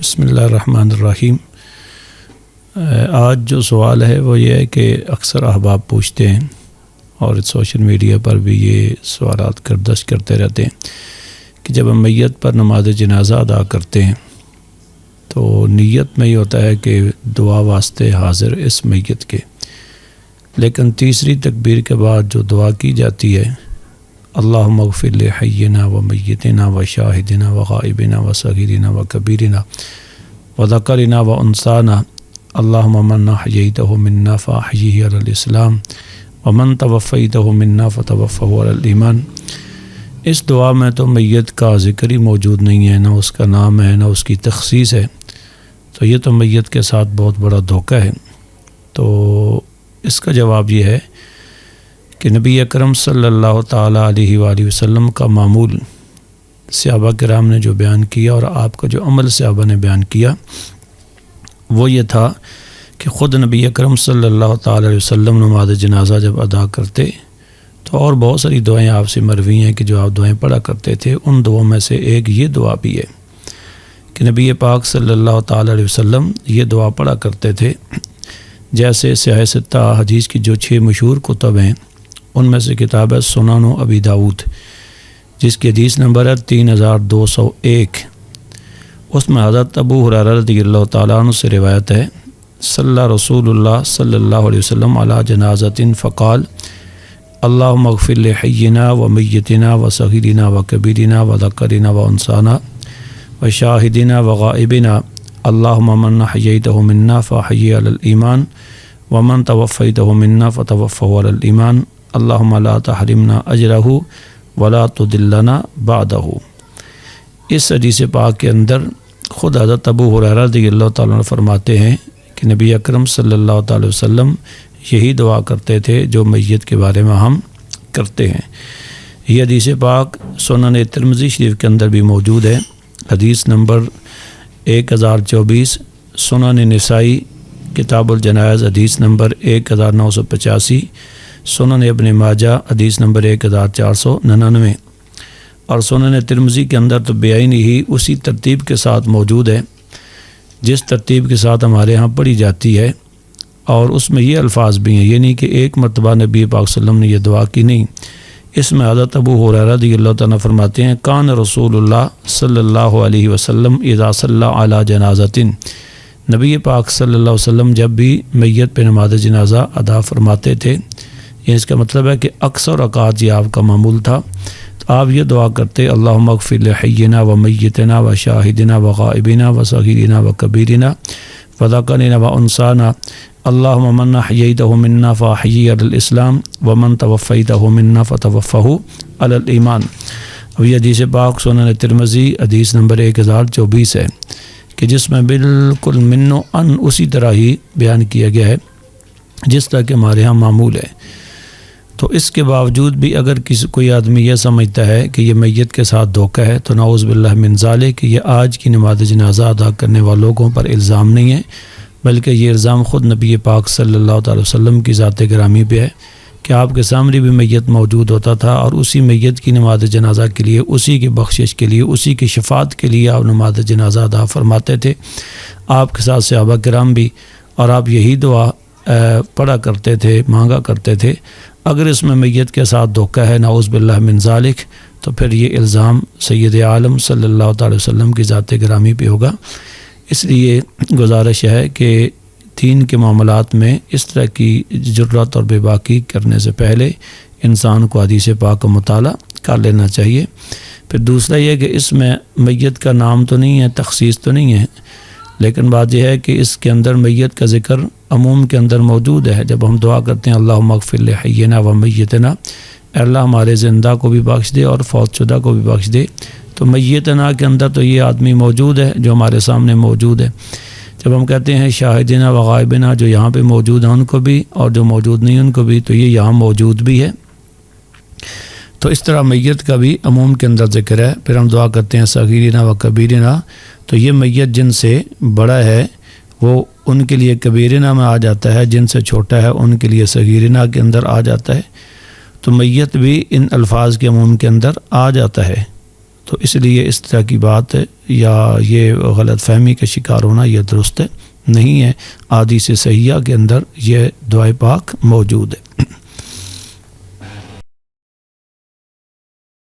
بسم اللہ الرحمن الرحیم۔ آج جو سوال ہے وہ یہ ہے کہ اکثر احباب پوچھتے ہیں اور سوشل میڈیا پر بھی یہ سوالات گردش کرتے رہتے ہیں کہ جب ہم میت پر نماز جنازہ ادا کرتے ہیں تو نیت میں یہ ہوتا ہے کہ دعا واسطے حاضر اس میت کے، لیکن تیسری تکبیر کے بعد جو دعا کی جاتی ہے اللہم اغفر لحینا و میتنا و شاہدنا و غائبنا و صغیرنا و کبیرنا و ذکرنا و انثانا اللہم من احییتہ منا فاحیہ علی الاسلام و من توفیتہ منا فتوفہ علی الایمان۔ اس دعا میں تو میت کا ذکر ہی موجود نہیں ہے، نہ اس کا نام ہے نہ اس کی تخصیص ہے، تو یہ تو میت کے ساتھ بہت بڑا دھوکہ ہے۔ تو اس کا جواب یہ ہے کہ نبی اکرم صلی اللہ تعالیٰ علیہ وآلہ وسلم کا معمول صحابہ کرام نے جو بیان کیا اور آپ کا جو عمل صحابہ نے بیان کیا وہ یہ تھا کہ خود نبی اکرم صلی اللہ تعالیٰ علیہ وسلم نماز جنازہ جب ادا کرتے تو اور بہت ساری دعائیں آپ سے مروی ہیں کہ جو آپ دعائیں پڑھا کرتے تھے، ان دعاؤں میں سے ایک یہ دعا بھی ہے کہ نبی پاک صلی اللہ تعالیٰ علیہ وسلم یہ دعا پڑھا کرتے تھے، جیسے سیاہ ستہ حدیث کی جو 6 مشہور کتب ہیں ان میں سے کتاب ہے سنن ابی داؤد، جس کی حدیث نمبر ہے 3201۔ اس میں حضرت ابو ہریرہ رضی اللہ تعالیٰ عنہ سے روایت ہے صلی رسول اللہ صلی اللہ علیہ وسلم علی جنازۃ فقال اللہم اغفر لحینا و میتنا و صغیرنا و کبیرنا و ذکرنا و انثانا و شاہدنا و غائبنا اللہم من احییتہ منا فاحیہ علی الایمان و من توفیتہ منا فتوفہ علی الایمان اللہم لا تحرمنا اجرہ ولا تضلنا بعدہ۔ اس حدیث پاک کے اندر خود حضرت ابو ہریرہ رضی اللہ تعالیٰ عنہ فرماتے ہیں کہ نبی اکرم صلی اللہ تعالی وسلم یہی دعا کرتے تھے جو میت کے بارے میں ہم کرتے ہیں۔ یہ حدیث پاک سنن ترمذی شریف کے اندر بھی موجود ہے، حدیث نمبر 1024، سنن نسائی کتاب الجنائز حدیث نمبر 1985، سنن ابن ماجہ حدیث نمبر 1499، اور سنن ترمذی کے اندر تو بیانی ہی اسی ترتیب کے ساتھ موجود ہے جس ترتیب کے ساتھ ہمارے ہاں پڑھی جاتی ہے، اور اس میں یہ الفاظ بھی ہیں، یہ نہیں کہ ایک مرتبہ نبی پاک صلی اللہ علیہ وسلم نے یہ دعا کی، نہیں، اس میں حضرت ابو ہریرہ رضی اللہ تعالیٰ فرماتے ہیں کان رسول اللہ صلی اللہ علیہ وسلم اذا صلی علی جنازۃ، نبی پاک صلی اللہ علیہ وسلم جب بھی میت پہ نماز جنازہ ادا فرماتے تھے، اس کا مطلب ہے کہ اکثر اوقات یہ آپ کا معمول تھا، تو آپ یہ دعا کرتے اللہم اغفر لحینا و میتنا و شاہدنا و غائبنا و صغیرنا و کبیرنا و ذکرنا و انثانا اللہم من احییتہ منا فاحیہ علی الاسلام و من توفیتہ منا فتوفہ علی الایمان۔ اب یہ حدیث پاک سنن ترمذی حدیث نمبر 1024 ہے کہ جس میں بالکل من و ان اسی طرح ہی بیان کیا گیا ہے جس طرح کہ ہمارے ہاں معمول ہے۔ تو اس کے باوجود بھی اگر کوئی آدمی یہ سمجھتا ہے کہ یہ میت کے ساتھ دھوکہ ہے تو نعوذ باللہ من ذالک، کہ یہ آج کی نماز جنازہ ادا کرنے والوں پر الزام نہیں ہے، بلکہ یہ الزام خود نبی پاک صلی اللہ تعالی وسلم کی ذات گرامی پہ ہے کہ آپ کے سامنے بھی میت موجود ہوتا تھا اور اسی میت کی نماز جنازہ کے لیے، اسی کی بخشش کے لیے، اسی کی شفاعت کے لیے آپ نماز جنازہ ادا فرماتے تھے، آپ کے ساتھ صحابہ کرام بھی، اور آپ یہی دعا پڑھا کرتے تھے، مانگا کرتے تھے۔ اگر اس میں میت کے ساتھ دھوکہ ہے نعوذ باللہ من ذالک، تو پھر یہ الزام سید عالم صلی اللہ تعالی وسلم کی ذات گرامی پہ ہوگا۔ اس لیے گزارش ہے کہ دین کے معاملات میں اس طرح کی جرات اور بے باکی کرنے سے پہلے انسان کو حدیث پاک کا مطالعہ کر لینا چاہیے۔ پھر دوسرا یہ کہ اس میں میت کا نام تو نہیں ہے، تخصیص تو نہیں ہے، لیکن بات یہ ہے کہ اس کے اندر میت کا ذکر عموم کے اندر موجود ہے۔ جب ہم دعا کرتے ہیں اللہم اغفر لحینا و میتنا، اے اللہ ہمارے زندہ کو بھی بخش دے اور فوت شدہ کو بھی بخش دے، تو میتنا کے اندر تو یہ آدمی موجود ہے جو ہمارے سامنے موجود ہے۔ جب ہم کہتے ہیں شاہدنا و غائبنا، جو یہاں پہ موجود ہیں ان کو بھی اور جو موجود نہیں ان کو بھی، تو یہ یہاں موجود بھی ہے۔ تو اس طرح میت کا بھی عموم کے اندر ذکر ہے۔ پھر ہم دعا کرتے ہیں صغیرنا و کبیرنا، تو یہ میت جن سے بڑا ہے وہ ان کے لیے کبیرنا میں آ جاتا ہے، جن سے چھوٹا ہے ان کے لیے صغیرنا کے اندر آ جاتا ہے۔ تو میت بھی ان الفاظ کے عموم کے اندر آ جاتا ہے۔ تو اس لیے اس طرح کی بات یا یہ غلط فہمی کا شکار ہونا یہ درست نہیں ہے. حدیث صحیحہ کے اندر یہ دعائے پاک موجود ہے.